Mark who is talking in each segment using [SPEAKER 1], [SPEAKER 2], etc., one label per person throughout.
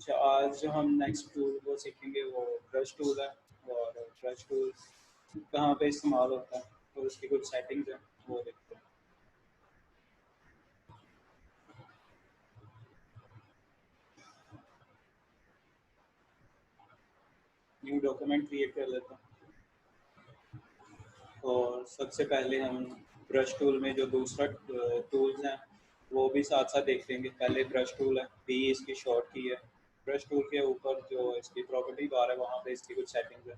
[SPEAKER 1] अच्छा, आज जो हम नेक्स्ट टूल वो सीखेंगे वो ब्रश टूल है। और ब्रश टूल कहाँ पे इस्तेमाल होता है और उसकी कुछ सेटिंग्स हैं वो देखते हैं। न्यू डॉक्यूमेंट क्रिएट कर लेते हैं। और सबसे पहले हम ब्रश टूल में जो दूसरा टूल्स हैं वो भी साथ साथ देख लेंगे। पहले ब्रश टूल है, बी इसकी शॉर्ट की है। ब्रश टूल के ऊपर जो इसकी प्रॉपर्टी बार है वहाँ पे इसकी कुछ सेटिंग्स है।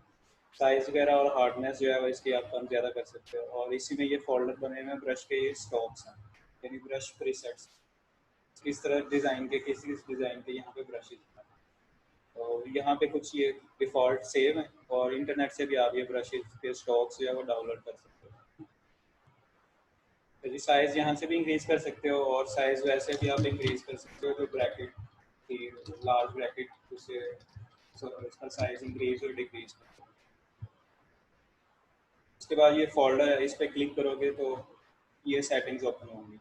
[SPEAKER 1] साइज वगैरह और हार्डनेस जो है वो इसकी आप कम ज़्यादा कर सकते हो। और इसी में ये फोल्डर बने हुए हैं ब्रश के, ये स्टॉक्स हैं यानी ब्रश प्रीसेट्स। किस तरह डिज़ाइन के, किस किस डिज़ाइन के यहाँ पे ब्रशेज हैं। तो यहाँ पे कुछ ये डिफ़ॉल्ट सेव है और इंटरनेट से भी आप ये ब्रशेज के स्टॉक्स जो है वो डाउनलोड कर सकते हो। तो साइज़ यहाँ से भी इंक्रीज़ कर सकते हो और साइज़ वैसे भी आप इंक्रीज़ कर सकते हो जो ब्रैकेट की लार्ज ब्रैकेट उसे इसका साइज़ इंक्रीज़ और डिक्रीज़ कर। उसके बाद ये फोल्डर है, इस पर क्लिक करोगे तो ये सेटिंग्स ओपन होंगी।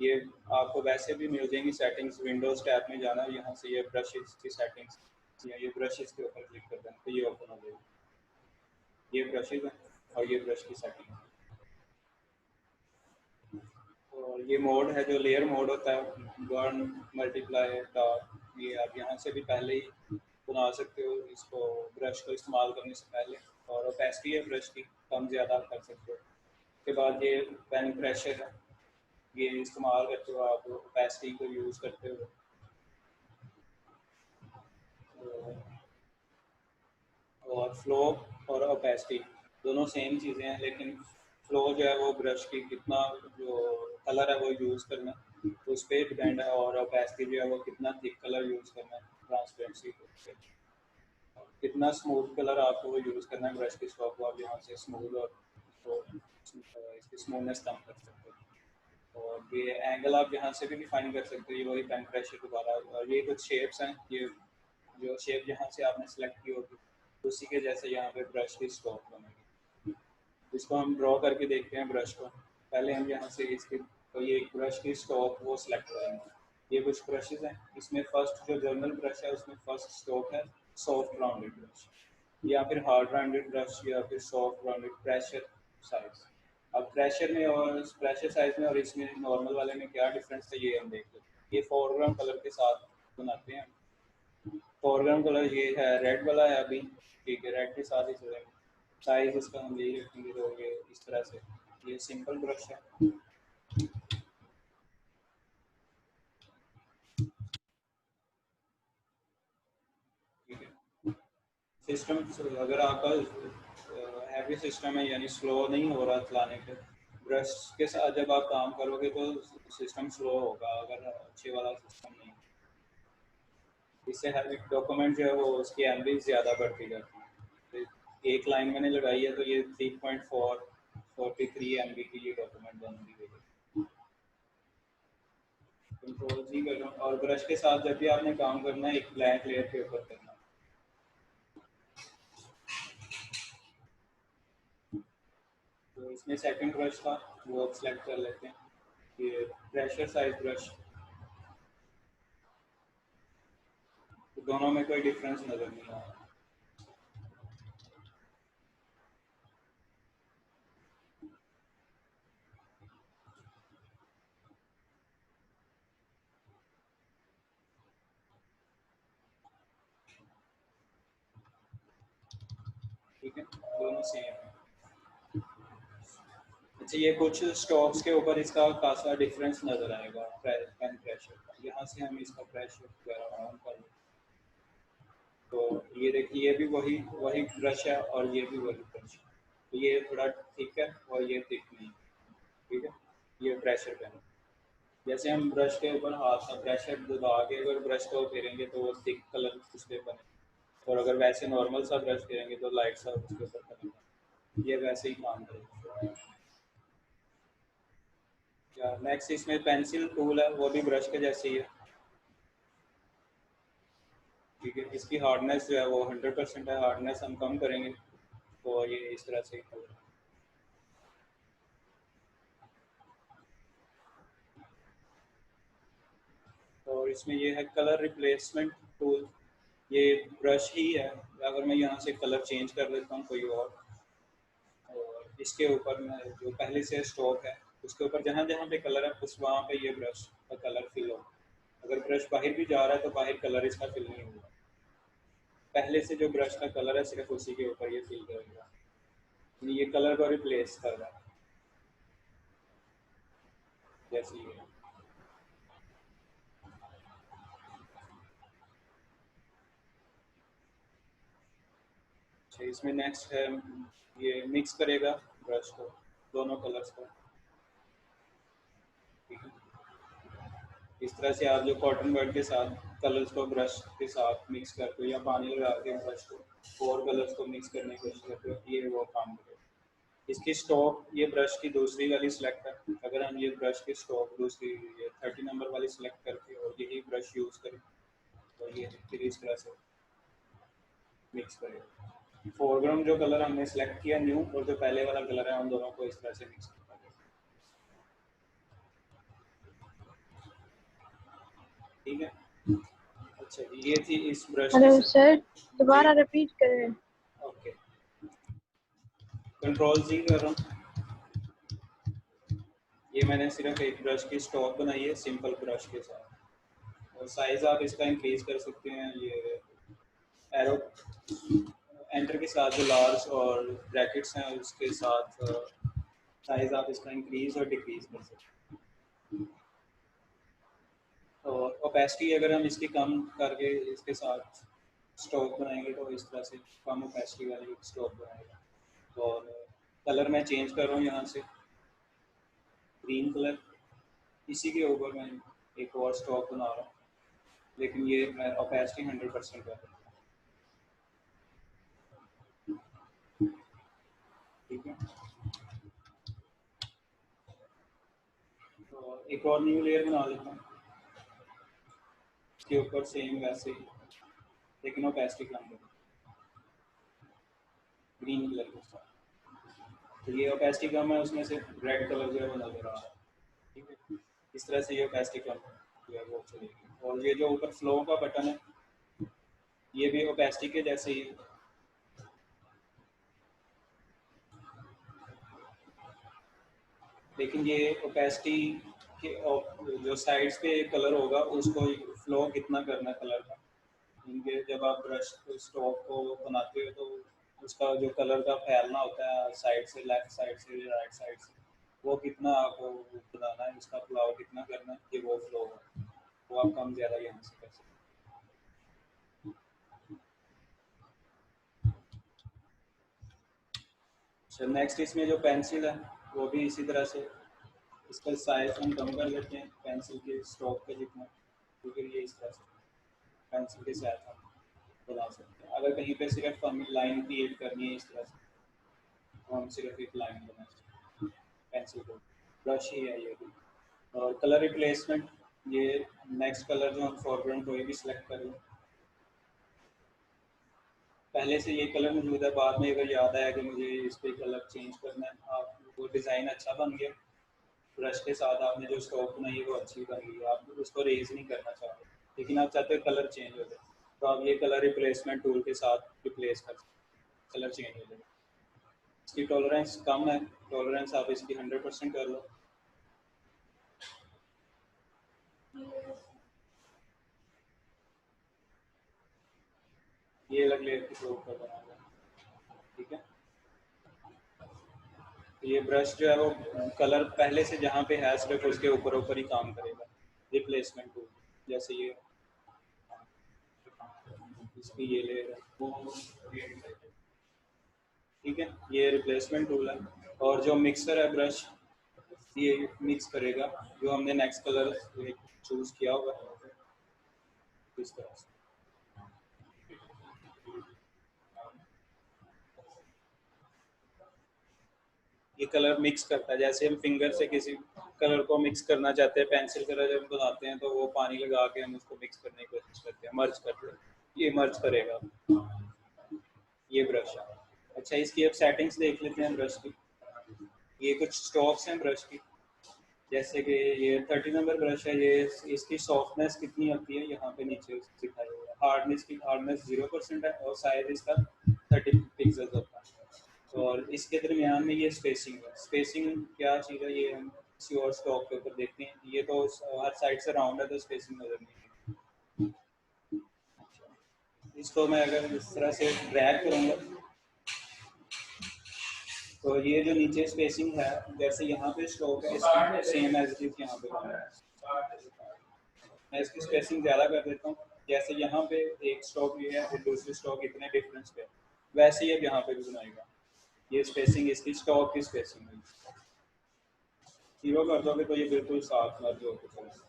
[SPEAKER 1] ये आपको वैसे भी मिल जाएंगी सेटिंग्स। विंडोज़ टैब में जाना, यहाँ से ये ब्रशेज की सेटिंग्स या ये ब्रशेज के ऊपर क्लिक कर देना तो ये ओपन हो जाएगी। ये ब्रशेज हैं और ये ब्रश की सेटिंग है। और ये मोड है जो लेयर मोड होता है, बर्न, मल्टीप्लाई, डार्क, ये आप यहाँ से भी पहले ही बना सकते हो इसको ब्रश को इस्तेमाल करने से पहले। और ओपेसिटी है ब्रश की, कम ज़्यादा कर सकते हो। उसके बाद ये पेन प्रेशर है, ये इस्तेमाल करते हो आप ओपेसिटी को यूज़ करते हो। और फ्लो और ओपेसिटी दोनों सेम चीज़ें हैं, लेकिन फ्लो जो है वो ब्रश की कितना जो कलर है वो यूज़ करना है तो उस पर डिपेंड है। और ओपेसिटी जो है वो कितना थिक कलर यूज़ करना है, ट्रांसपेरेंसी कितना स्मूथ कलर आपको वो यूज़ करना है ब्रश के स्ट्रोक को आप यहाँ से स्मूथ और तो इसकी स्मूथनेस कम कर सकते हो। और ये एंगल आप यहाँ से भी डिफाइन कर सकते हो। ये वही पेन प्रेशर दोबारा। और ये कुछ शेप्स हैं, ये जो शेप यहाँ से आपने सेलेक्ट की होगी उसी के जैसे यहाँ पे ब्रश की स्ट्रोक बनेगी। इसको हम ड्रॉ करके देखते हैं ब्रश को। पहले हम यहाँ से इसकी तो ये ब्रश की स्ट्रोक वो सिलेक्ट करेंगे। ये कुछ ब्रशेज हैं, इसमें फर्स्ट जो जर्नल ब्रश है उसमें फर्स्ट स्ट्रोक है सॉफ्ट राउंडेड ब्रश, या फिर हार्ड राउंडेड ब्रश, या फिर सॉफ्ट राउंडेड प्रेशर साइज। अब प्रेशर में और प्रेशर साइज में और इसमें नॉर्मल वाले में क्या डिफरेंस है ये हम देख लेते हैं। ये फोरग्राउंड कलर के साथ बनाते हैं। फोरग्राउंड कलर ये है, रेड वाला है अभी, ठीक है, रेड के साथ ही चलेंगे। साइज इसका हम यही रखेंगे तो ये इस तरह से। ये सिंपल ब्रश है, ठीक है। सिस्टम अगर आपका हैवी सिस्टम है यानी स्लो नहीं हो रहा चलाने पे, ब्रश के साथ जब आप काम करोगे तो सिस्टम स्लो होगा अगर अच्छे वाला सिस्टम नहीं। इससे हर एक डॉक्यूमेंट जो है वो उसकी एमबी ज़्यादा बढ़ती जाती है। तो एक लाइन मैंने लगाई है तो ये 3.43 MB की ये डॉक्यूमेंट बन गई है। कंट्रोल जी कर रहा हूँ। और ब्रश के साथ जब भी आपने काम करना है एक ब्लैंक लेयर के ऊपर करना है। तो इसमें सेकंड ब्रश था वो अब सेलेक्ट कर लेते हैं, ये प्रेशर साइज ब्रश। तो दोनों में कोई डिफरेंस नज़र नहीं आ रहा। ठीक है, दोनों सेम है। अच्छा, ये कुछ स्टॉक्स के ऊपर इसका खासा डिफरेंस नज़र आएगा पेन प्रेशर का। यहाँ से हम इसका प्रेशर वगैरह ऑन कर लें तो ये देखिए ये भी वही वही ब्रश है और ये भी वही ब्रश है। तो ये थोड़ा थिक है और ये थिक नहीं है, ठीक है। ये प्रेशर पेन, जैसे हम ब्रश के ऊपर हाथ का प्रेशर दबा के अगर ब्रश को फेरेंगे तो वो थिक कलर उस पर बने, और अगर वैसे नॉर्मल सा ब्रश करेंगे तो लाइट सा उसके ऊपर बनेगा। ये वैसे ही काम करेगा। या नेक्स्ट इसमें पेंसिल टूल है, वो भी ब्रश के जैसे ही है, ठीक है। इसकी हार्डनेस जो है वो 100% है, हार्डनेस हम कम करेंगे तो ये इस तरह से होगा। और इसमें ये है कलर रिप्लेसमेंट टूल, ये ब्रश ही है। अगर मैं यहाँ से कलर चेंज कर लेता हूँ कोई और इसके ऊपर मैं जो पहले से स्टॉक है उसके ऊपर जहाँ जहाँ पे कलर है उस वहाँ पे ये ब्रश का कलर फिल होगा। अगर ब्रश बाहर भी जा रहा है तो बाहर कलर इसका फिल नहीं होगा, पहले से जो ब्रश का कलर है सिर्फ उसी के ऊपर ये फिल करेगा, ये कलर को रिप्लेस कर रहा है जैसे ये। अच्छा, इसमें नेक्स्ट है ये मिक्स करेगा ब्रश को, दोनों कलर्स को। ठीक है, इस तरह से आप जो कॉटन बड के साथ कलर्स को ब्रश के साथ मिक्स करते हो या पानी लगा के ब्रश को और कलर्स को मिक्स करने की कोशिश करते हो, ये वो काम करेगा। इसकी स्टॉक ये ब्रश की दूसरी वाली सिलेक्ट है। अगर हम ये ब्रश की स्टॉक दूसरी ये 30 नंबर वाली सिलेक्ट करके और यही ब्रश यूज़ करें तो ये फिर इस तरह से मिक्स करेगा। फोरग्राउंड जो कलर हमने सेलेक्ट किया न्यू और जो पहले वाला कलर है उन दोनों को इस तरह से मिक्स करना है। ठीक है, अच्छा ये थी इस ब्रश की।
[SPEAKER 2] हेलो सर, दोबारा रिपीट करें।
[SPEAKER 1] ओके, कंट्रोल जी कर रहा हूँ। ये मैंने सिर्फ एक ब्रश की स्टॉक बनाई है सिंपल ब्रश के साथ, और साइज आप इसका इंक्रीज कर सकते हैं। ये एरो एंटर के साथ जो लार्ज और ब्रैकेट्स हैं उसके साथ साइज आप इसका इंक्रीज और डिक्रीज कर सकते हैं। और ओपेसिटी अगर हम इसकी कम करके इसके साथ स्टॉक बनाएंगे तो इस तरह से कम ओपेसिटी वाली स्टॉक बनाएगा। और कलर मैं चेंज कर रहा हूँ यहाँ से ग्रीन कलर, इसी के ऊपर मैं एक और स्टॉक बना रहा हूँ, लेकिन ये मैं ओपेसिटी 100% कर रहा हूँ। ठीक है, तो एक और न्यू लेयर बना लेता हूँ इसके ऊपर सेम वैसे ही, लेकिन ओपेसिटी कम करूँ ग्रीन कलर के साथ। तो ये ओपेसिटी कम है, उसमें से रेड कलर जो है वो नजर आ रहा है। ठीक है, इस तरह से ये ओपेसिटी कम जो है वो चलेगी। और ये जो ऊपर फ्लो का बटन है ये भी ओपेसिटी के जैसे ही, लेकिन ये ओपेसिटी के जो साइड्स पे कलर होगा उसको फ्लो कितना करना है कलर का, इनके जब आप ब्रश स्ट्रोक को बनाते हो तो उसका जो कलर का फैलना होता है साइड से लेफ्ट साइड से राइट साइड से, वो कितना आपको बनाना है, उसका फ्लाव कितना करना है कि वो फ्लो हो, वो आप कम ज़्यादा यहाँ से कर सकते हैं। नेक्स्ट इसमें जो पेंसिल है वो भी इसी तरह से इसका साइज हम कम कर लेते हैं पेंसिल के स्ट्रोक के जितना, तो फिर ये इस तरह से पेंसिल के साथ हम बना सकते हैं। अगर कहीं पे सिर्फ हमें लाइन क्रिएट करनी है इस तरह से तो हम सिर्फ एक लाइन बना सकते हैं पेंसिल को, ब्रश ही है ये भी। और कलर रिप्लेसमेंट, ये नेक्स्ट कलर जो हम फॉरग्राउंड कोई भी सिलेक्ट करें, पहले से ये कलर मौजूद है, बाद में अगर याद आया कि मुझे इस पर कलर चेंज करना है, आप वो डिज़ाइन अच्छा बन गया, ब्रश के साथ आपने जो स्ट्रोक बनाई है वो अच्छी बन गई, आप उसको रेज नहीं करना चाहते लेकिन आप चाहते हो कलर चेंज हो जाए, तो आप ये कलर रिप्लेसमेंट टूल के साथ रिप्लेस कर सकते, कलर चेंज हो जाए। इसकी टॉलरेंस कम है, टॉलरेंस आप इसकी 100% कर लो। ये अलग लेयर की स्ट्रोक कर बनाएगा। ठीक है, तो ये ब्रश जो है वो कलर पहले से जहाँ पे है सिर्फ उसके ऊपर ऊपर ही काम करेगा। रिप्लेसमेंट टूल जैसे ये इसकी ये लेयर है। ठीक है, ये रिप्लेसमेंट टूल है। और जो मिक्सर है ब्रश ये मिक्स करेगा जो हमने नेक्स्ट कलर चूज किया होगा इस तरह से। ये कलर मिक्स करता है, जैसे हम फिंगर से किसी कलर को मिक्स करना चाहते हैं, पेंसिल कलर जब बनाते हैं तो वो पानी लगा के हम उसको मिक्स करने की कोशिश करते हैं, मर्ज करते हैं, ये मर्ज करेगा ये ब्रश है। अच्छा, इसकी अब सेटिंग्स देख लेते हैं ब्रश की। ये कुछ स्ट्रोक्स हैं ब्रश की, जैसे कि ये 30 नंबर ब्रश है, ये इसकी सॉफ्टनेस कितनी होती है यहाँ पे नीचे दिखाई हुआ है। हार्डनेस 0% है और साइज इसका 30 पिक्सल होता है। और इसके दरमियान में ये स्पेसिंग क्या चीज़ है, ये हम किसी और स्टॉक के ऊपर देखते हैं। ये तो हर साइड से राउंड है तो स्पेसिंग नजर नहीं है। इसको मैं अगर इस तरह से ड्रैग करूँगा तो ये जो नीचे स्पेसिंग है, जैसे यहाँ पे स्टॉक है इसकी सेम एज इट इज यहाँ पे बना है। मैं इसकी स्पेसिंग ज़्यादा कर देता हूँ। जैसे यहाँ पे एक स्टॉक ये है और दूसरी स्टॉक इतने डिफरेंस पे, वैसे ही अब यहाँ पे भी बनाएगा। ये स्पेसिंग इसकी स्टॉक की स्पेसिंग है। 0 कर दोगे तो ये बिल्कुल साफ मर्ज होकर चलेगा।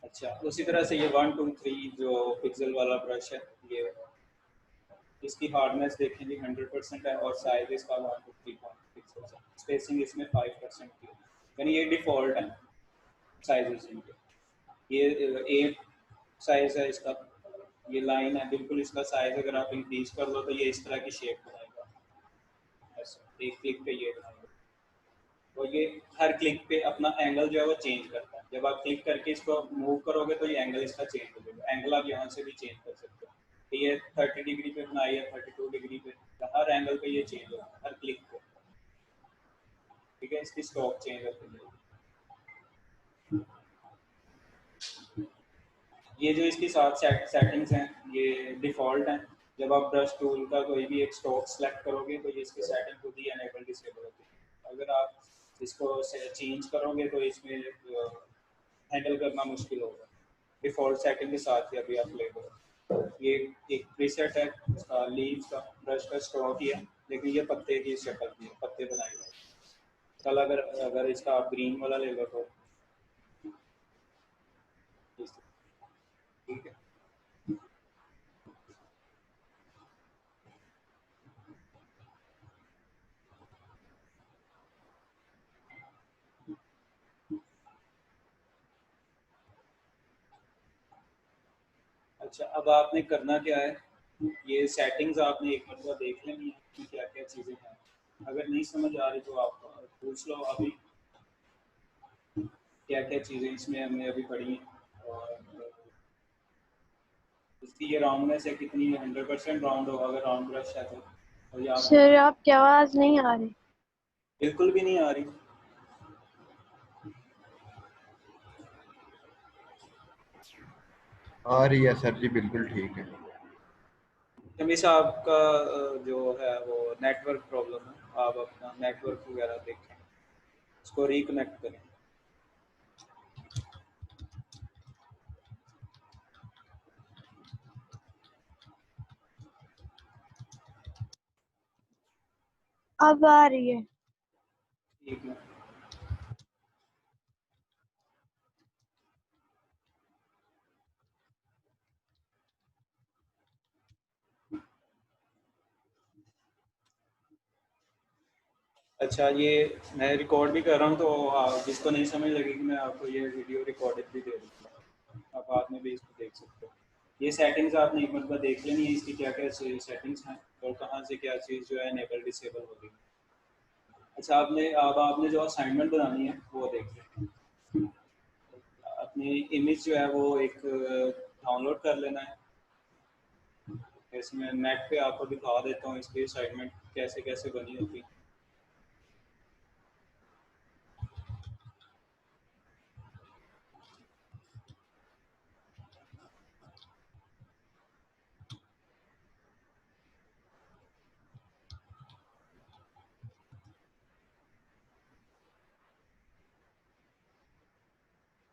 [SPEAKER 1] अच्छा, उसी तरह से ये 1 2 3 जो पिक्सल वाला ब्रश है, ये इसकी हार्डनेस देखेंगे 100% है और साइज इसका 1 to 3 पिक्सल है। स्पेसिंग इसमें 5% की है, यानी ये डिफ़ॉल्ट है साइजेस इनके। ये 8 साइज है इसका, ये लाइन है बिल्कुल। इसका साइज अगर आप इंक्रीज कर लो तो ये इस तरह की शेप बनाएगा, ऐसा एक क्लिक पे ये बनाएगा। तो ये हर क्लिक पे अपना एंगल जो है वो चेंज करता है। जब आप क्लिक करके इसको मूव करोगे तो ये एंगल इसका चेंज हो जाएगा। एंगल आप यहाँ से भी चेंज कर सकते हो। तो ये 30 डिग्री पे बनाई है, 32 डिग्री पे, हर एंगल पे ये चेंज होगा हर क्लिक पे। ठीक है, इसकी स्टॉक चेंज होती है। ये जो इसकी साथ सेटिंग्स हैं ये डिफ़ॉल्ट हैं। जब आप ब्रश टूल का कोई भी एक स्टॉक सेलेक्ट करोगे तो ये इसकी सेटिंग खुद ही एनेबल डिसेबल होती है। अगर आप इसको चेंज करोगे तो इसमें हैंडल करना मुश्किल होगा। डिफ़ॉल्ट सेटिंग के साथ ही अभी आप ले लो। ये एक प्रीसेट है उसका, लीव्स का, ब्रश का स्ट्रोक ही है, लेकिन ये पत्ते की शक्ल की है, पत्ते बनाए हुए। कल अगर अगर इसका आप ग्रीन वाला ले लो तो ठीक है। अच्छा, अब आपने करना क्या है, ये सेटिंग्स आपने एक मरतबा देख लेनी है कि क्या क्या चीज़ें हैं। अगर नहीं समझ आ रही तो आप पूछ लो अभी, क्या क्या चीज़ें इसमें हमने अभी पढ़ी हैं। और इसकी ये राउंडनेस है कितनी है, 100% राउंड होगा अगर राउंड ब्रश है तो। और ये आप
[SPEAKER 2] सर आपकी आवाज नहीं आ रही।
[SPEAKER 1] बिल्कुल भी नहीं आ रही।
[SPEAKER 3] आ रही है सर जी, बिल्कुल ठीक है।
[SPEAKER 1] शमी साहब का जो है वो नेटवर्क प्रॉब्लम है, आप अपना नेटवर्क वगैरह देखें, इसको रिकनेक्ट करें।
[SPEAKER 2] अब आ रही है।
[SPEAKER 1] ठीक है। अच्छा, ये मैं रिकॉर्ड भी कर रहा हूँ तो जिसको नहीं समझ लगेगी मैं आपको ये वीडियो रिकॉर्डेड भी दे दूँगा, आप बाद में भी इसको देख सकते हो। ये सेटिंग्स आपने एक मतलब देख लेनी है, इसकी क्या क्या सेटिंग्स हैं और कहाँ से क्या चीज़ जो है इनेबल डिसेबल होगी। अच्छा, आपने जो असाइनमेंट बनानी है वो देख लें। अपनी इमेज जो है वो एक डाउनलोड कर लेना है। इसमें नेट पे आपको दिखा देता हूँ इसकी असाइनमेंट कैसे कैसे बनी होती है।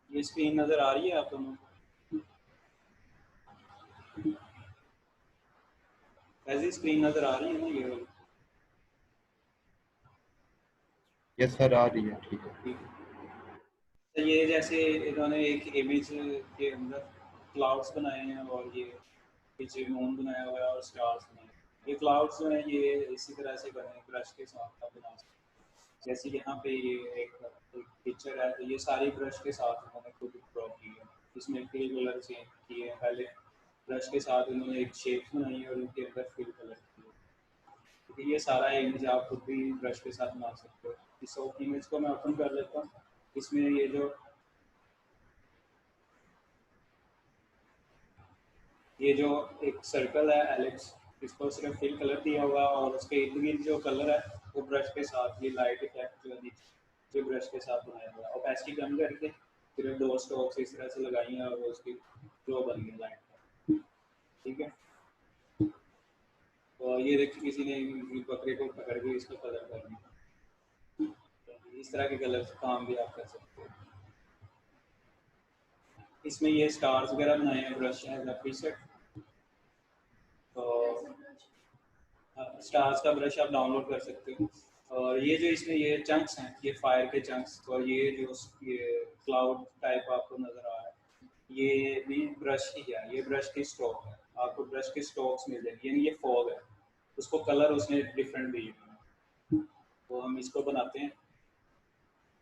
[SPEAKER 1] ये स्क्रीन नज़र आ रही है आप दोनों? ऐसी स्क्रीन नज़र आ रही है ना ये वाली?
[SPEAKER 3] यस सर, आ रही है, ठीक है।
[SPEAKER 1] ठीक है। तो ये जैसे इन्होंने एक इमेज के अंदर क्लाउड्स बनाए हैं और ये पीछे मून बनाया हुआ है और स्टार्स बनाए हैं। ये क्लाउड्स जो हैं ये इसी तरह से बने हैं, ब्रश के साथ आप बना सकते हैं। जैसे यहाँ पे ये एक पिक्चर है तो ये सारी ब्रश के साथ उन्होंने खुद ड्रॉ की है। इसमें फिल कलर चेंज किए हैं, पहले ब्रश के साथ उन्होंने एक शेप बनाई है और उनके अंदर फिल कलर किए। तो ये सारा इमेज आप खुद भी ब्रश के साथ बना सकते हो। इस इमेज को मैं ओपन कर लेता हूँ। इसमें ये जो एक सर्कल है एलिप्स, इसको सिर्फ फिल कलर दिया हुआ और उसके इर्द गिर्द जो कलर है वो ब्रश के साथ, ये लाइट इफेक्ट जो है नीचे जो ब्रश के साथ बनाया हुआ है, ओपेसिटी कम करके सिर्फ 2 स्ट्रोक्स इस तरह से लगाई हैं और उसकी फ्लो बन गई लाइट। ठीक है, तो ये देखिए किसी ने बकरे को पकड़ के इसको कलर कर दिया। इस तरह के कलर काम भी आप कर सकते हो। इसमें ये स्टार्स वगैरह बनाए हैं ब्रश है प्रीसेट, तो स्टार्स का ब्रश आप डाउनलोड कर सकते हो। और ये जो इसमें ये चंक्स हैं, ये फायर के चंक्स, और ये जो ये क्लाउड टाइप आपको नज़र आ रहा है, ये भी ब्रश ही है, ये ब्रश की स्ट्रोक है। आपको ब्रश की स्ट्रोक्स मिल जाएगी, यानी ये फॉग है, उसको कलर उसने डिफरेंट दिए हैं। तो हम इसको बनाते हैं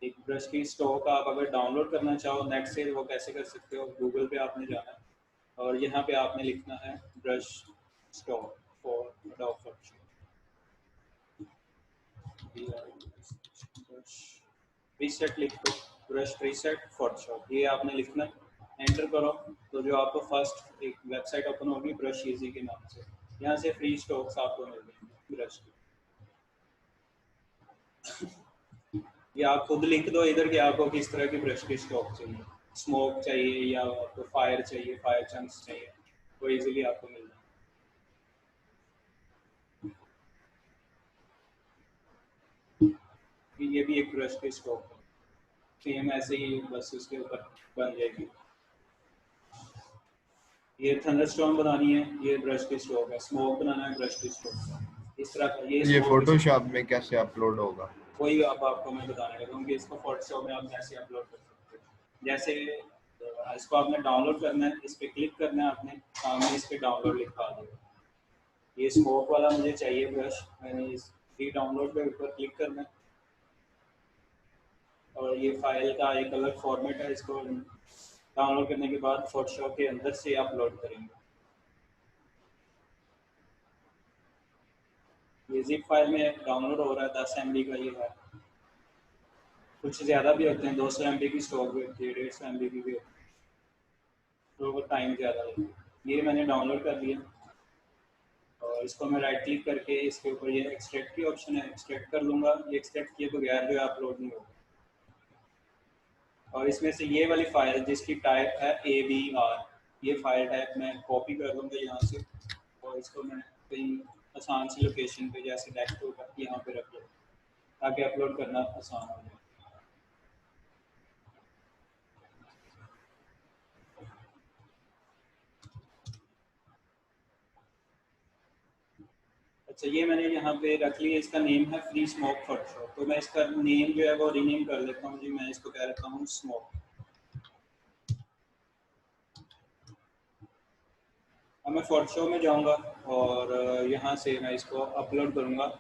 [SPEAKER 1] एक ब्रश की स्ट्रोक। आप अगर डाउनलोड करना चाहो नेट से, वो कैसे कर सकते हो, गूगल पे आपने जाना है और यहाँ पे आपने लिखना है brush stroke for adobe Photoshop, preset लिख दो, ब्रश प्रीसेट फोटोशॉप, ये आपने लिखना है, एंटर करो तो जो आपको फर्स्ट एक वेबसाइट ओपन होगी ब्रश इजी के नाम से, यहाँ से फ्री स्ट्रोक्स आपको मिल जाएंगे ब्रश की। ये आप खुद लिख दो इधर कि आपको किस तरह की ब्रश की स्ट्रोक चाहिए, स्मोक चाहिए या आपको फायर चाहिए, फायर चंक्स चाहिए, वो इजीली आपको मिल जाए। ये भी एक ब्रश की स्ट्रोक है, सेम ऐसे ही बस उसके ऊपर बन जाएगी। ये थंडरस्टॉर्म बनानी है, ये ब्रश की स्ट्रोक है, स्मोक बनाना है ब्रश की स्ट्रोक, इस तरह का।
[SPEAKER 3] ये फोटोशॉप में कैसे अपलोड होगा?
[SPEAKER 1] वही अब आपको मैं बताने लगा हूँ कि इसको फोटोशॉप में आप कैसे अपलोड कर सकते हो। जैसे इसको आपने डाउनलोड करना है, इस पर क्लिक करना है, आपने सामने इस पर डाउनलोड लिखा देगा। ये स्मोक वाला मुझे चाहिए ब्रश, मैंने इस डाउनलोड पे ऊपर क्लिक करना है और ये फाइल का एक अलग फॉर्मेट है, इसको डाउनलोड करने के बाद फोटोशॉप के अंदर से अपलोड करेंगे। ये जिप फाइल में डाउनलोड हो रहा है, 10 MB का ये है, कुछ ज़्यादा भी होते हैं, 200 MB की स्टॉक भी होती है, 150 MB की भी होती है, तो वो टाइम ज़्यादा लगता है। ये मैंने डाउनलोड कर लिया और इसको मैं राइट क्लिक करके इसके ऊपर ये एक्सट्रैक्ट की ऑप्शन है, एक्सट्रैक्ट कर लूँगा। ये एक्सट्रैक्ट किए बगैर जो है अपलोड नहीं होगा। और इसमें से ये वाली फाइल जिसकी टाइप है ABR, ये फाइल टाइप मैं कॉपी कर लूँगा यहाँ से और इसको मैं कहीं आसान सी लोकेशन पे जैसे डेस्कटॉप यहाँ पे रख लूँ ताकि अपलोड करना आसान हो जाए। अच्छा, ये मैंने यहाँ पे रख लिया, इसका नेम है फ्री स्मोक फोटोशॉप, तो मैं इसका नेम जो है वो रीनेम कर लेता हूँ जी, मैं इसको कह देता हूँ स्मोक। अब मैं फोटोशॉप में जाऊँगा और यहाँ से मैं इसको अपलोड करूँगा।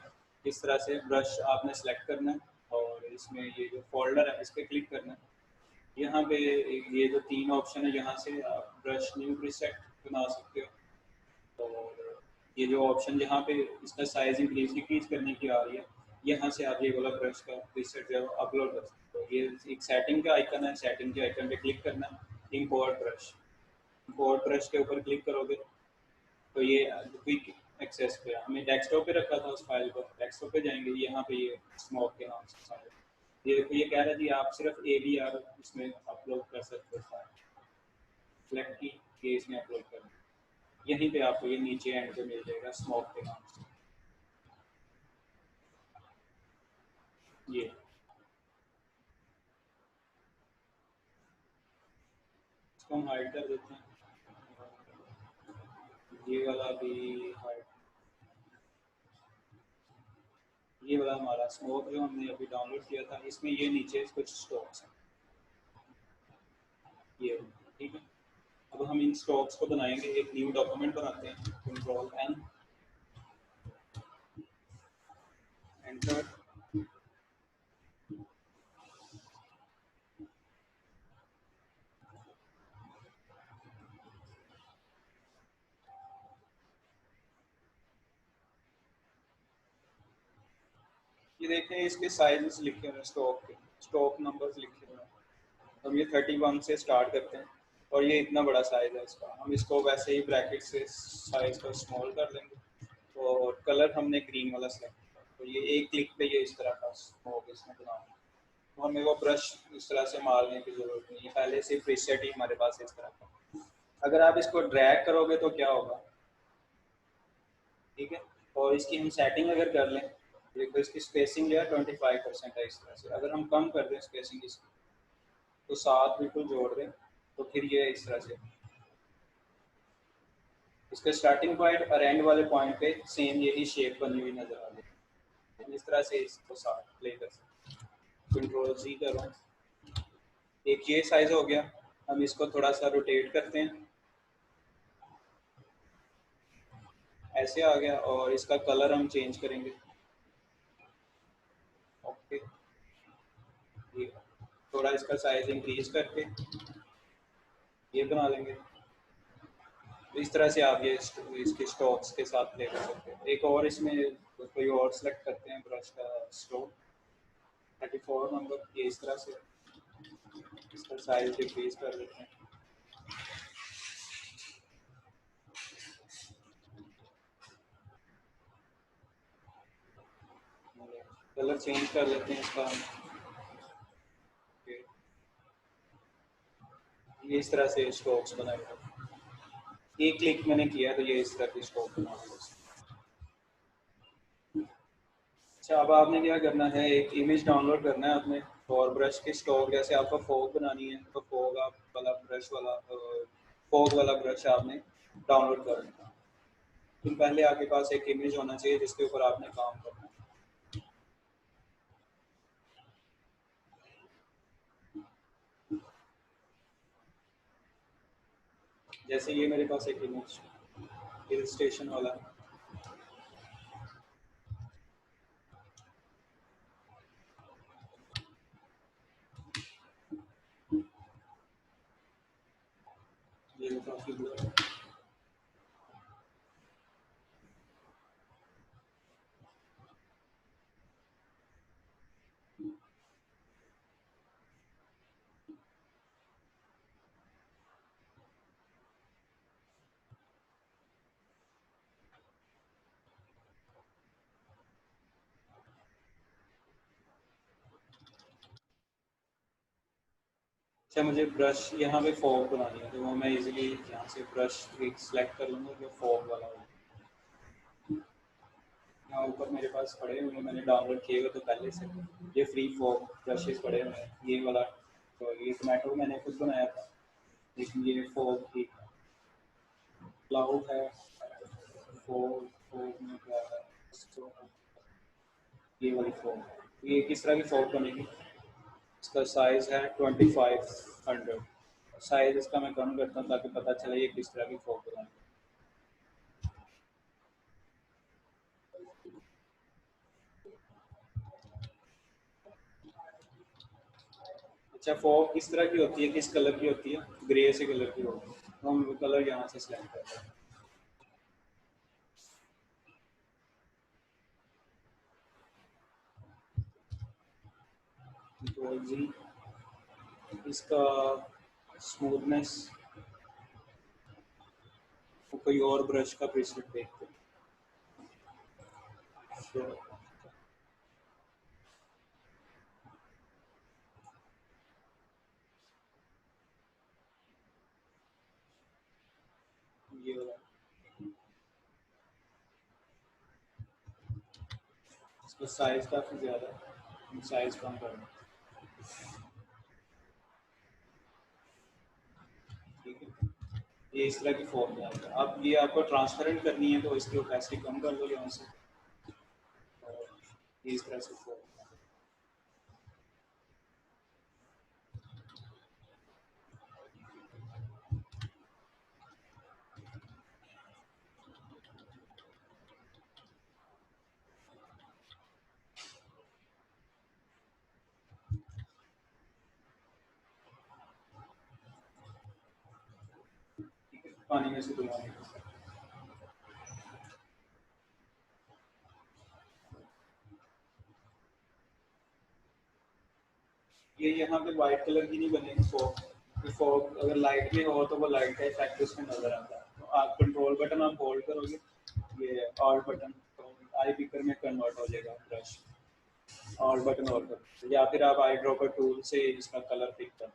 [SPEAKER 1] इस तरह से ब्रश आपने सेलेक्ट करना है और इसमें ये जो फोल्डर है इस पर क्लिक करना है। यहाँ पे ये जो 3 ऑप्शन है, यहाँ से आप ब्रश न्यू प्रीसेट बना सकते हो और ये जो ऑप्शन यहाँ पे इसका साइज इंक्रीज करने की आ रही है, यहाँ से आप ये वाला ब्रश का प्रीसेट जो है अपलोड कर सकते हो। ये एक सेटिंग का आइकन है, सेटिंग के आइकन पे क्लिक करना है, इंपोर्ट ब्रश के ऊपर क्लिक करोगे तो ये क्विक एक्सेस पे हमें डेस्कटॉप पे रखा था, उस फाइल को डेस्कटॉप पे जाएंगे, यहाँ पे ये स्मोक के नाम से फाइल, ये कह रहा है जी आप सिर्फ ABR इसमें अपलोड कर सकते हो फाइल, सेलेक्ट की ये इसमें अपलोड करना, यहीं पे आपको ये नीचे एंड पे मिल जाएगा स्मोक के नाम से। ये इसको हम हाइड कर देते हैं, ये वाला भी हाइड, ये वाला हमारा स्मोक जो हमने अभी डाउनलोड किया था, इसमें ये नीचे कुछ स्टॉक्स हैं, ये ठीक है। अब हम इन स्टॉक्स को बनाएंगे, एक न्यू डॉक्यूमेंट बनाते हैं, Ctrl+N, एंटर। ये ये देखें इसके साइजेस लिखे हुए हैं, स्टॉक नंबर्स लिखे हुए हैं। हम ये 31 से स्टार्ट करते हैं और ये इतना बड़ा साइज है इसका। हम इसको वैसे ही ब्रैकेट से साइज को स्मॉल कर लेंगे और कलर हमने ग्रीन वाला सेलेक्ट किया, तो ये एक क्लिक पे ये इस तरह का स्मोक इसमें बनाना है। तो हमें वो ब्रश इस तरह से मारने की ज़रूरत नहीं है, पहले से प्रीसेट ही हमारे पास इस तरह का। अगर आप इसको ड्रैग करोगे तो क्या होगा, ठीक है। और इसकी हम सेटिंग अगर कर लें, देखो इसकी स्पेसिंग जो है 25% है इस तरह से। अगर हम कम कर दें स्पेसिंग इसकी तो साथ बिल्कुल जोड़ दें, तो फिर ये इस तरह से इसके स्टार्टिंग पॉइंट और एंड वाले पॉइंट पे सेम यही शेप बनी हुई नजर आ रही है। इस तरह से इसको साथ प्ले कर सकते। कंट्रोल जी करो, एक ये साइज हो गया। हम इसको थोड़ा सा रोटेट करते हैं, ऐसे आ गया। और इसका कलर हम चेंज करेंगे, ओके। ये थोड़ा इसका साइज इंक्रीज करके ये बना लेंगे। इस तरह से आप ये इसके स्ट्रोक्स के साथ प्ले कर सकते हैं। एक और इसमें कोई और सेलेक्ट करते हैं ब्रश का स्ट्रोक 34 नंबर, ये इस तरह से इसका साइज डिक्रीज कर देते हैं। कलर चेंज कर लेते हैं इसका, ये इस तरह से स्ट्रोक्स बनाएगा। एक क्लिक मैंने किया तो ये इस तरह की स्ट्रोक बना देगा। अच्छा, अब आपने क्या करना है, एक इमेज डाउनलोड करना है आपने। और ब्रश के स्ट्रोक, जैसे आपको फॉग बनानी है तो फॉग आप वाला ब्रश वाला फॉग वाला ब्रश आपने डाउनलोड कर लेना। तो पहले आपके पास एक इमेज होना चाहिए जिसके ऊपर आपने काम करना है। जैसे ये मेरे पास एक इमेज हिल स्टेशन वाला, ये काफी बुरा है। अच्छा, मुझे ब्रश यहाँ पे फॉग बनानी है तो वो मैं इजीली यहाँ से ब्रश एक सेलेक्ट कर लूँगा जो फॉग वाला होगा। यहाँ ऊपर मेरे पास पड़े हुए हैं, मैंने डाउनलोड किए हुए तो पहले से ये फ्री फॉग ब्रशेस पड़े हुए हैं। ये वाला तो ये टोमेटो मैंने खुद बनाया था, लेकिन ये फॉग की क्लाउड है। फॉग फॉग में क्या है, तो ये वाली फॉग, ये किस तरह की फॉग बनेगी। इसका साइज़ है 2500। साइज़ इसका मैं कम करता हूँ ताकि पता चले ये किस तरह की फॉग बनानी है। अच्छा, फॉग किस तरह की होती है, किस कलर की होती है, ग्रे से कलर की होती है। तो हम कलर यहाँ से सिलेक्ट करते हैं। कंट्रोल जी, इसका स्मूथनेस कोई और ब्रश का प्रीसेट देखते हैं। तो ये वाला, इसका साइज़ काफ़ी ज़्यादा है, साइज़ कम करना, ठीक है। ये इस तरह की फॉर्म में आता है। अब ये आपको ट्रांसपेरेंट करनी है तो इसकी ओपेसिटी कम कर लो यहाँ से, और ये इस तरह से फॉर्म। पानी में से धुलवाने के साथ यहाँ पे वाइट कलर की नहीं बनेगी फॉग। फॉग अगर लाइट में हो तो वो लाइट का इफेक्ट उसमें नजर आता है। तो आप कंट्रोल बटन आप होल्ड करोगे, ये ऑल्ट बटन तो आई पिकर में कन्वर्ट हो जाएगा ब्रश, ऑल्ट बटन और कर, या फिर आप आई ड्रॉपर टूल से इसका कलर पिक कर,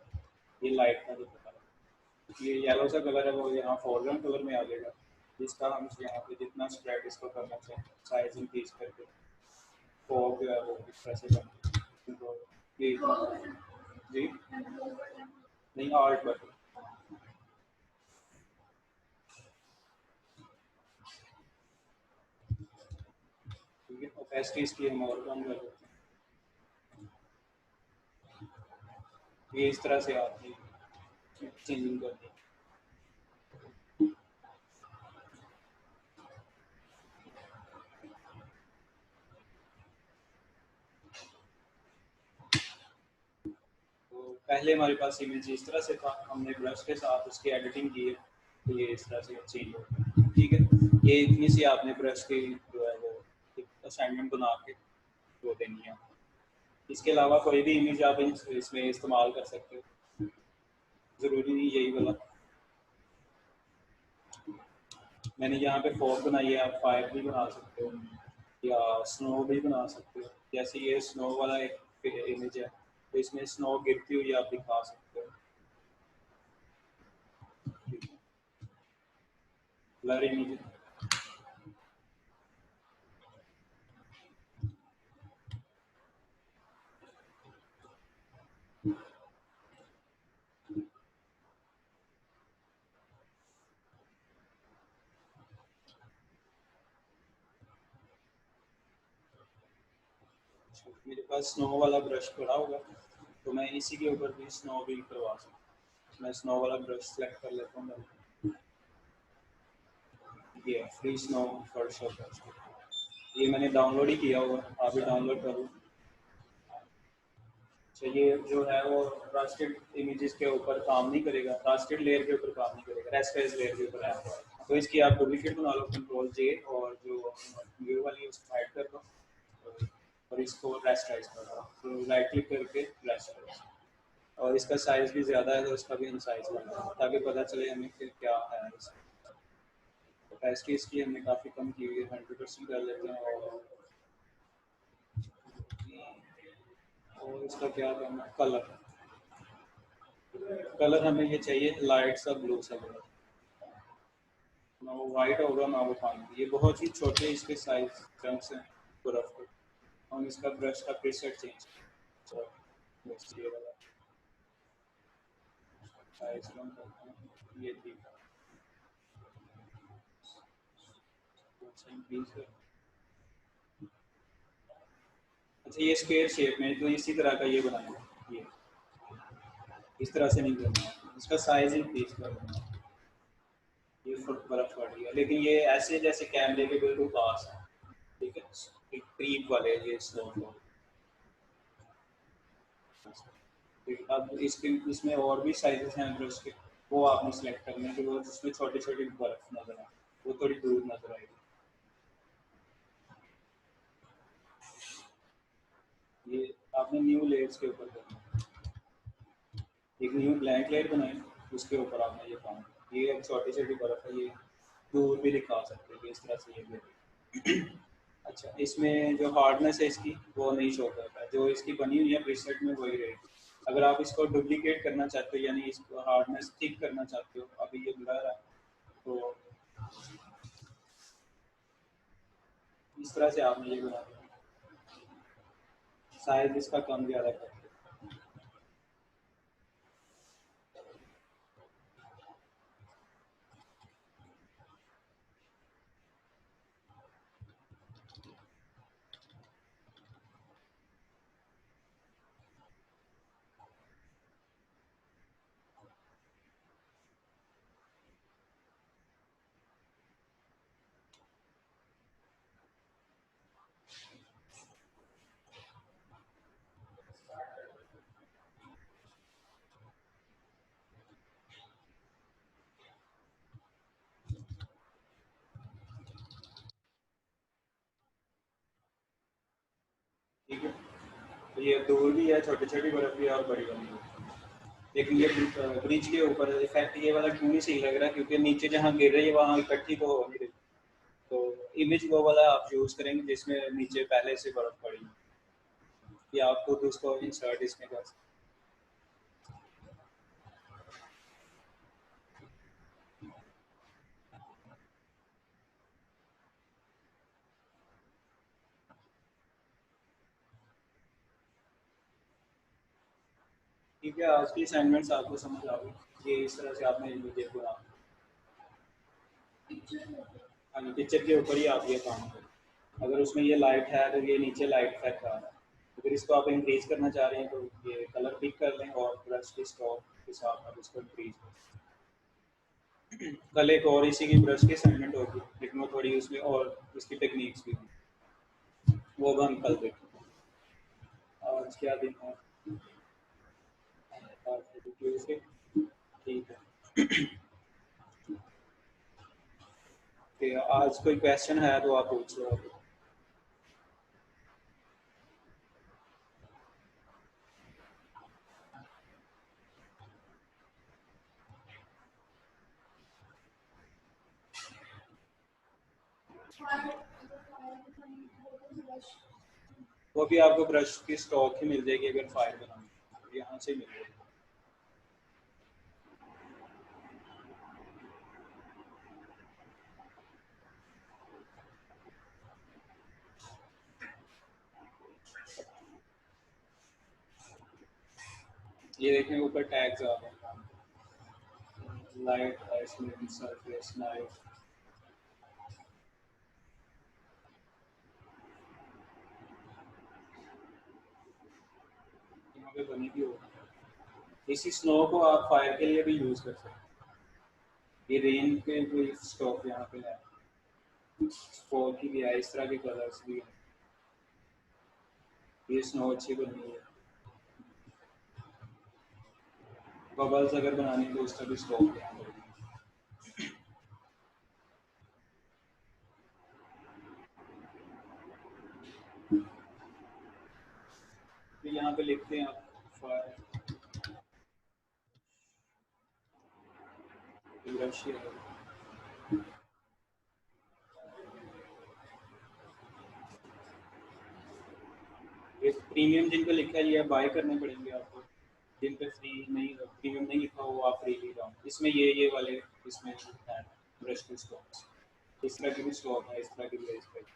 [SPEAKER 1] ये लाइट का जो कलर है, ये येलो सा कलर है वो यहाँ फोरग्राउंड कलर में आ जाएगा, जिसका हम यहाँ पे जितना स्प्रेड इसको करना चाहिए साइज इंक्रीज करके फॉग जो है वो इस तरह से बन ये जी नहीं ऑल्ट बटन। ठीक है, ओपेसिटी इसकी हम और कम कर देते हैं। ये इस तरह से आपने चेंजिंग कर दी। तो पहले हमारे पास इमेज इस तरह से था, हमने ब्रश के साथ उसकी एडिटिंग की है तो ये इस तरह से चेंज हो गया। ठीक है, ये इतनी सी आपने ब्रश की जो है वो एक असाइनमेंट बना के वो देनी है। इसके अलावा कोई भी इमेज आप इसमें इस्तेमाल कर सकते हो, ज़रूरी नहीं यही वाला। मैंने यहाँ पे फॉग बनाई है, आप फायर भी बना सकते हो या स्नो भी बना सकते हो। जैसे ये स्नो वाला एक इमेज है तो इसमें स्नो गिरती हुई आप दिखा सकते हो। ब्लर इमेज मेरे पास स्नो वाला ब्रश पड़ा होगा तो मैं इसी के ऊपर भी स्नो भी करवा सकता हूँ। मैं स्नो वाला ब्रश सेलेक्ट कर लेता हूँ। ये फ्री स्नो फोटोशॉप, ये मैंने डाउनलोड ही किया हुआ, आप भी डाउनलोड करो। तो ये जो है वो रास्टेड इमेजेस के ऊपर काम नहीं करेगा, रास्टेड लेयर के ऊपर काम नहीं करेगा, रेस्टाइज लेयर के ऊपर है। तो इसकी आप डुप्लीकेट बना लो, कंट्रोल जे, और जो व्यू वाली है उसको हाइड कर दो और इसको रेस्टाइज कर दो। तो राइट क्लिक करके रेस्टाइज, और इसका साइज भी ज़्यादा है तो इसका भी हम साइज करना है ताकि पता चले हमें फिर क्या है। कैपेसिटी इसकी हमने काफ़ी कम की हुई है, 100% कर लेते हैं। और इसका क्या करना, कलर, कलर हमें ये चाहिए लाइट सा ब्लू सा कलर, ना वो वाइट होगा ना वो पानी। ये बहुत ही छोटे इसके साइज चंक्स हैं बर्फ के। हम इसका ब्रश का प्रीसेट चेंज ये वाला साइज कम करते हैं, ये ठीक है। अच्छा ये स्क्वायर शेप में तो इसी तरह का ये बनाएंगे, ये इस तरह से नहीं करना है, इसका साइज इंक्रीज करना है। ये फुट बर्फ पड़ रही है लेकिन ये ऐसे जैसे कैमरे के बिल्कुल पास है। ठीक है, एक क्रीप वाले ये स्नो। अब इसके इसमें और भी साइजेस हैं ब्रश के, वो आपने सेलेक्ट करने हैं कि वो जिसमें छोटी छोटी बर्फ नजर आए, वो थोड़ी दूर नजर आएगी। ये आपने न्यू लेयर्स के ऊपर करना है, एक न्यू ब्लैंक लेयर बनाई, उसके ऊपर आपने ये काम, ये अब छोटी छोटी बर्फ है, ये दूर भी दिखा सकते हैं इस तरह से ये भी। अच्छा, इसमें जो हार्डनेस है इसकी वो नहीं शो करता है, जो इसकी बनी हुई है प्रीसेट में वही रहेगी। अगर आप इसको डुप्लीकेट करना चाहते हो यानी इसको हार्डनेस ठीक करना चाहते हो, अभी ये ब्लर है तो इस तरह से आपने ये बना दिया, साइज इसका कम ज़्यादा कर दिया। ये दूर भी है, छोटी छोटी बर्फ भी है और बड़ी वाली भी है। लेकिन ये ब्रिज के ऊपर इफेक्ट ये वाला क्यों नहीं सही लग रहा, क्योंकि नीचे जहाँ गिर रही है वहाँ इकट्ठी तो हो नहीं रही। तो इमेज वो वाला आप यूज़ करेंगे जिसमें नीचे पहले से बर्फ पड़ी, या आप खुद उसको इंसर्ट इसमें कर सकते। ठीक है, आज की असाइनमेंट्स आपको समझ आ गई। ये इस तरह से आपने इमीडिएट बना, हाँ पिक्चर के ऊपर ही आप ये काम करें। अगर उसमें ये लाइट है तो ये नीचे लाइट इफेक्ट आ रहा है। अगर इसको आप इंक्रीज करना चाह रहे हैं तो ये कलर पिक कर लें और ब्रश के स्ट्रोक के साथ आप इसको इंक्रीज करें। कल एक और इसी की ब्रश की असाइनमेंट होगी, लेकिन वो थोड़ी उसमें और इसकी टेक्निक्स भी होंगी, वो भी हम कल देखेंगे। आज क्या दिन है? ट्यूसडे। ठीक है। कि आज कोई क्वेश्चन है तो आप पूछ लो। वो भी आपको ब्रश की स्टॉक ही मिल जाएगी अगर फाइल बनानी, यहाँ से मिल जाएगी। ये देखें ऊपर टैग्स आ रहे हैं, लाइट आइसोलेशन सरफेस लाइट। यहाँ पे बनी भी होगी। इसी स्नो को आप फायर के लिए भी यूज कर सकते हैं। ये रेन के कोई स्टॉक यहाँ पे है, फॉग की भी है, इस तरह के कलर्स भी हैं। ये स्नो अच्छी बनी है। बबल्स अगर बनानी तो उसका भी स्टॉक है। तो यहाँ पे लिखते हैं आप फायर ब्रश। ये प्रीमियम जिन पे लिखा है ये बाय करने पड़ेंगे आपको। जिन पे फ्री नहीं, प्रीमियम नहीं लिखा वो आप फ्री ले जाओ। इसमें ये वाले इसमें है ब्रश के स्टॉक्स, इस तरह के भी स्टॉक है, इस तरह के भी है, इस तरह के।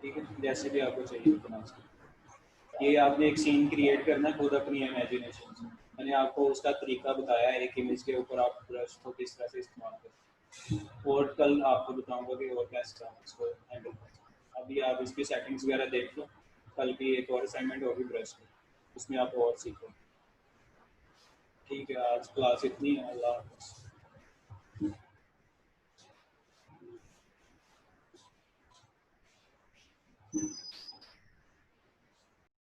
[SPEAKER 1] ठीक है, जैसे भी आपको चाहिए बना सकते। ये आपने एक सीन क्रिएट करना है खुद अपनी इमेजिनेशन से। मैंने आपको उसका तरीका बताया है, एक इमेज के ऊपर आप ब्रश को किस तरह से इस्तेमाल करें, और कल आपको बताऊंगा कि और कैसे आप इसको हैंडल करें। अभी आप इसकी सेटिंग्स वगैरह देख लो, कल की एक और असाइनमेंट होगी ब्रश की, उसमें आप और सीखो। ठीक है, आज क्लास इतनी है। अल्लाह हाफ़िज़।